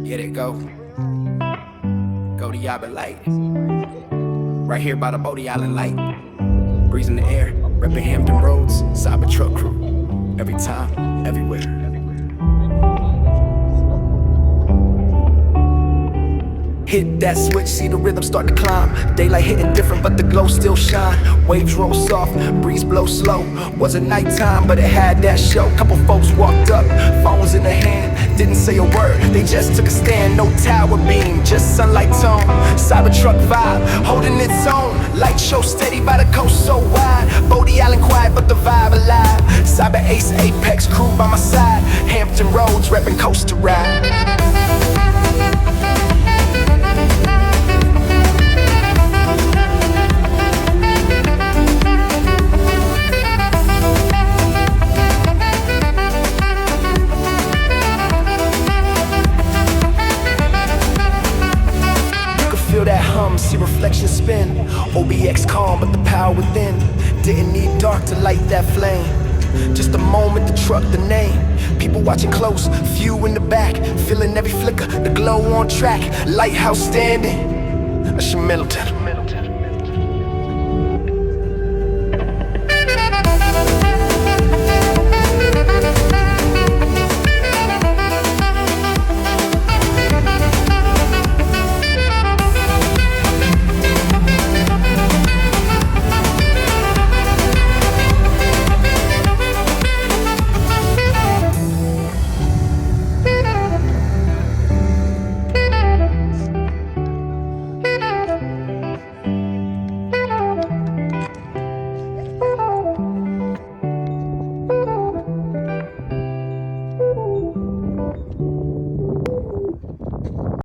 Get it, go. Go to Yabba Light. Right here by the Bodie Island Light. Breeze in the air, reppin' Hampton Roads, Cybertruck crew. Every time, everywhere. Hit that switch, see the rhythm start to climb. Daylight hitting different, but the glow still shine. Waves roll soft, breeze blow slow. Wasn't nighttime, but it had that show. Couple folks walked up, phones in their hand. Didn't say a word, they just took a stand. No tower beam, just sunlight tone. Cybertruck vibe, holding its own. Light show steady by the coast so wide. Bodie Island quiet, but the vibe alive. Cyber Ace Apex crew by my side. Hampton Roads, reppin' coast to ride. Feel that hum, see reflections spin. OBX calm, but the power within. Didn't need dark to light that flame. Just a moment, the truck, the name. People watching close, few in the back. Feeling every flicker, the glow on track. Lighthouse standing, Middleton.